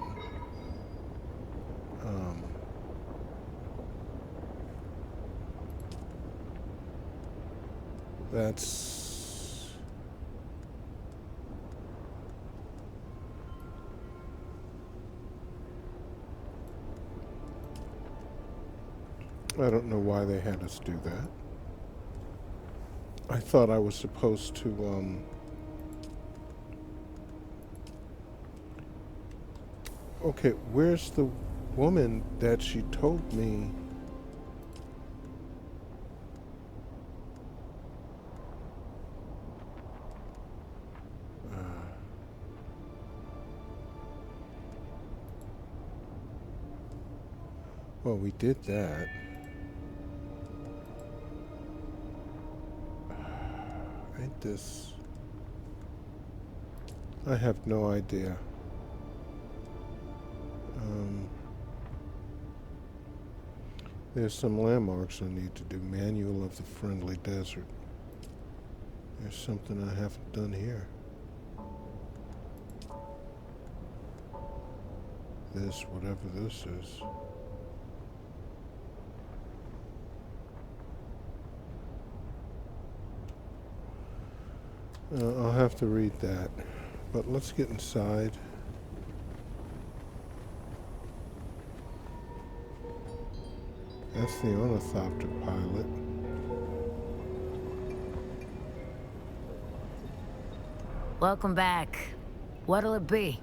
Um, that's I don't know why they had us do that. I thought I was supposed to okay, where's the woman that she told me? Well, we did that. Ain't this? I have no idea. There's some landmarks I need to do. Manual of the Friendly Desert. There's something I haven't done here. This, whatever this is. I'll have to read that. But let's get inside. That's the ornithopter pilot.
Welcome back. What'll it be?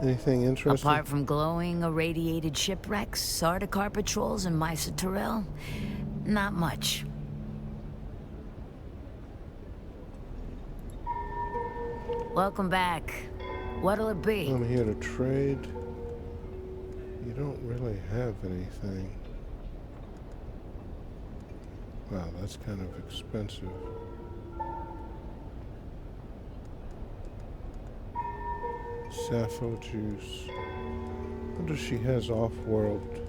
Anything interesting?
Apart from glowing, irradiated shipwrecks, Sardaukar patrols, and Mysa Tyrell? Not much. Welcome back. What'll it be?
I'm here to trade. You don't really have anything. Wow, that's kind of expensive. Sappho juice. I wonder if she has off-world.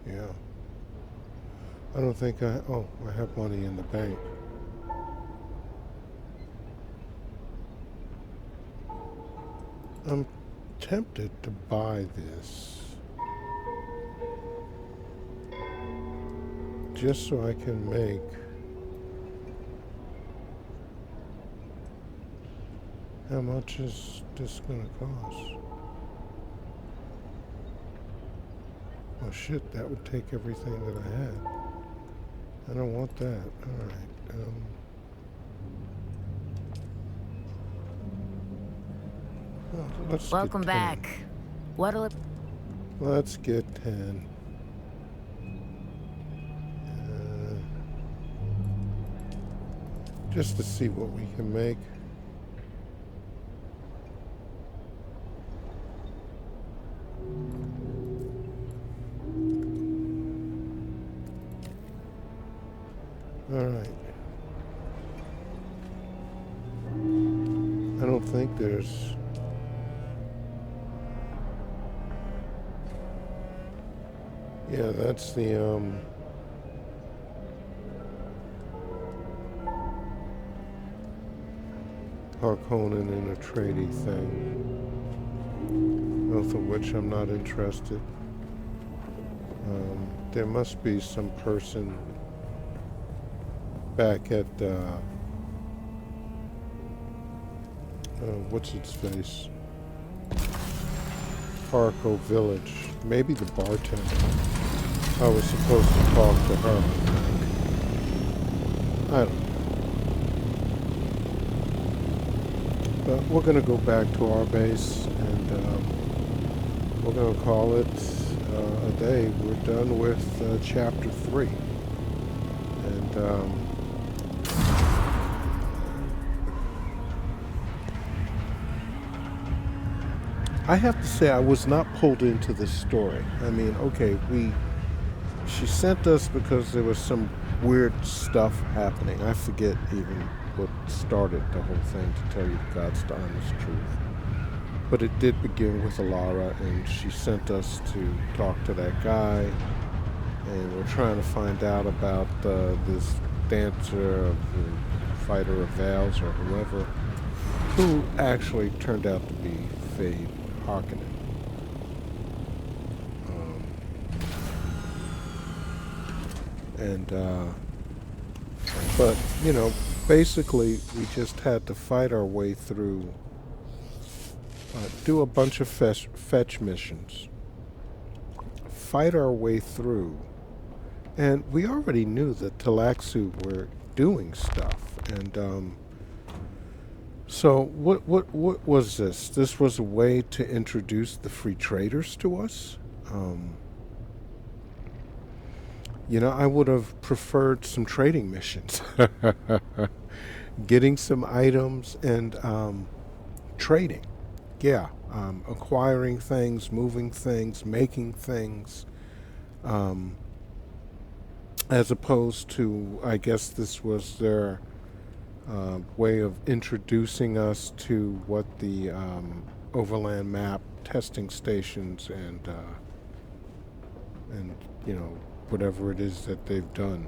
Yeah. I don't think I have money in the bank. I'm tempted to buy this just so I can make how much is this gonna cost? Oh shit, that would take everything that I had. I don't want that. Alright. Let's
Welcome
get 10.
back. What'll it...
Let's get 10. Just to see what we can make. All right. I don't think there's... Yeah, that's the, Harkonnen in a tradie thing. Both of which I'm not interested. There must be some person back at, what's its face? Harko Village. Maybe the bartender. I was supposed to talk to her. I don't know. But we're going to go back to our base and we're going to call it a day. We're done with chapter 3. And I have to say I was not pulled into this story. I mean, okay, she sent us because there was some weird stuff happening. I forget even what started the whole thing, to tell you God's honest truth. But it did begin with Alara, and she sent us to talk to that guy. and we're trying to find out about this dancer, the fighter of Vales, or whoever, who actually turned out to be Fade Harkonnen. But, you know, basically we just had to fight our way through, do a bunch of fetch missions, fight our way through, and we already knew that Talaxu were doing stuff, and so what was this? This was a way to introduce the free traders to us. You know, I would have preferred some trading missions. Getting some items and trading. Yeah, acquiring things, moving things, making things. As opposed to, I guess this was their way of introducing us to what the overland map testing stations and you know, whatever it is that they've done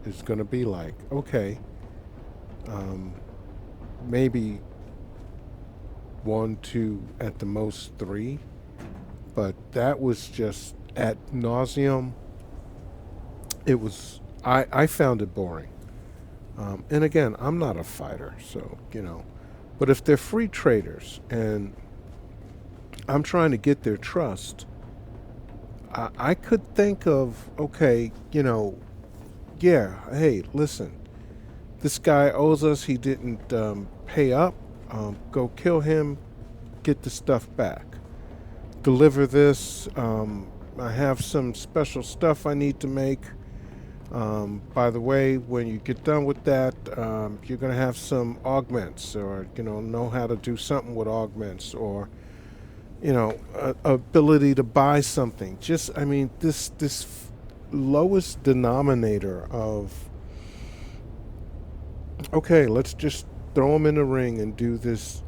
is going to be like. Okay, maybe 1, 2, at the most 3, but that was just ad nauseum. It was, I found it boring. And again, I'm not a fighter, so, you know, but if they're free traders and I'm trying to get their trust, I could think of, okay, you know, yeah, hey, listen, this guy owes us, he didn't pay up, go kill him, get the stuff back. Deliver this, I have some special stuff I need to make. By the way, when you get done with that, you're going to have some augments, or, you know how to do something with augments, or, you know, ability to buy something. Just, I mean, this lowest denominator of, okay, let's just throw them in the ring and do this,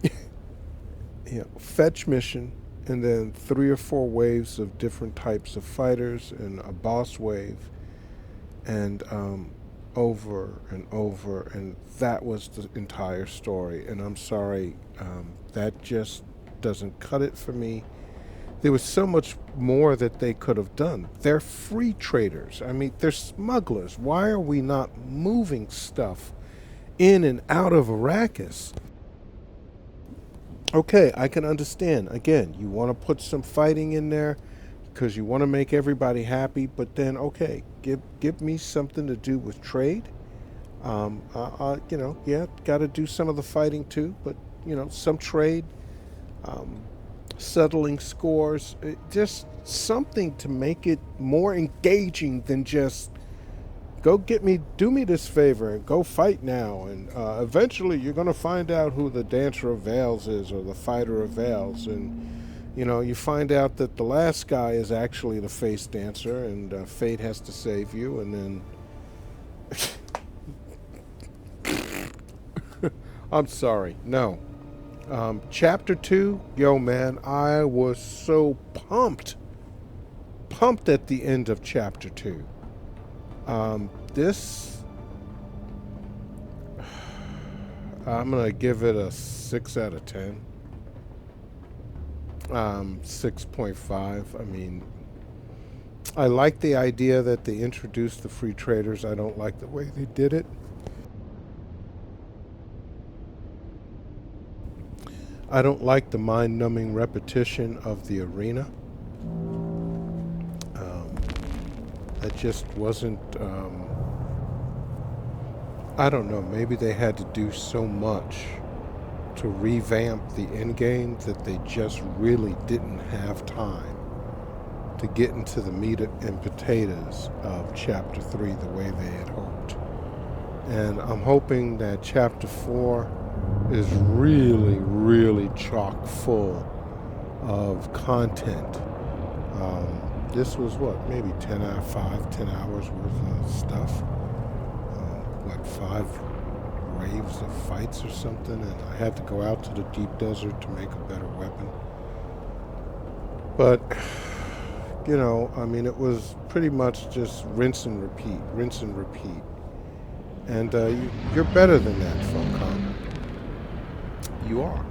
you know, fetch mission, and then 3 or 4 waves of different types of fighters and a boss wave, and over and over, and that was the entire story. And I'm sorry, that just doesn't cut it for me. There was so much more that they could have done. They're free traders. I mean, they're smugglers. Why are we not moving stuff in and out of Arrakis? Okay, I can understand. Again, you want to put some fighting in there because you want to make everybody happy, but then, okay, give me something to do with trade. You know, yeah, got to do some of the fighting too, but, you know, some trade, settling scores, just something to make it more engaging than just do me this favor and go fight now, and eventually you're going to find out who the dancer of Vales is, or the fighter of Vales, and, you know, you find out that the last guy is actually the face dancer, and fate has to save you, and then I'm sorry, no. Chapter 2, yo man, I was so pumped at the end of chapter 2. This, I'm gonna give it a 6 out of 10. 6.5. I mean, I like the idea that they introduced the free traders. I don't like the way they did it. I don't like the mind-numbing repetition of the arena. That just wasn't, I don't know, maybe they had to do so much to revamp the endgame that they just really didn't have time to get into the meat and potatoes of chapter 3 the way they had hoped. And I'm hoping that chapter 4 is really, really chock full of content. This was what, maybe 10 hours worth of stuff. 5 waves of fights or something, and I had to go out to the deep desert to make a better weapon. But You know, I mean, it was pretty much just rinse and repeat, rinse and repeat. And you're better than that, Falcon. You are.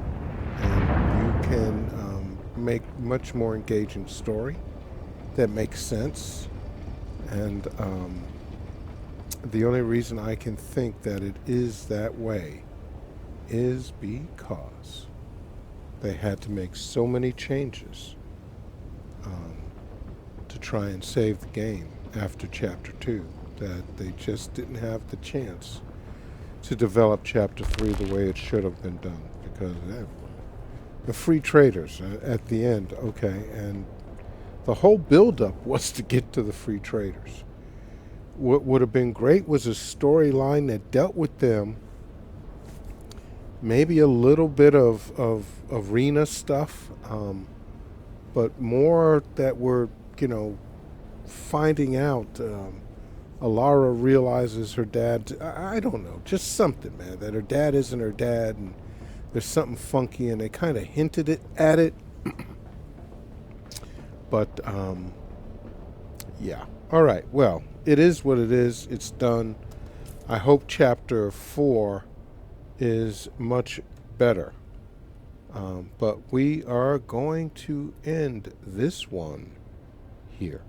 And you can make much more engaging story that makes sense. And the only reason I can think that it is that way is because they had to make so many changes to try and save the game after Chapter 2 that they just didn't have the chance to develop Chapter 3 the way it should have been done. Because the free traders at the end, okay, and the whole buildup was to get to the free traders. What would have been great was a storyline that dealt with them, maybe a little bit of arena stuff, but more that we're, you know, finding out. Alara realizes her dad, I don't know, just something, man, that her dad isn't her dad, and there's something funky, and they kind of hinted at it. But, yeah. All right, well, it is what it is. It's done. I hope Chapter 4 is much better. But we are going to end this one here.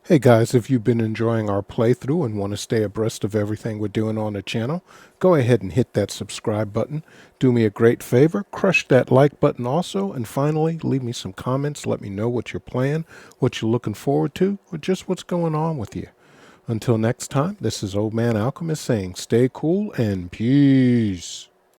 Hey guys, if you've been enjoying our playthrough and want to stay abreast of everything we're doing on the channel, go ahead and hit that subscribe button. Do me a great favor, crush that like button also, and finally, leave me some comments. Let me know what you're playing, what you're looking forward to, or just what's going on with you. Until next time, this is Old Man Alchemist saying stay cool and peace.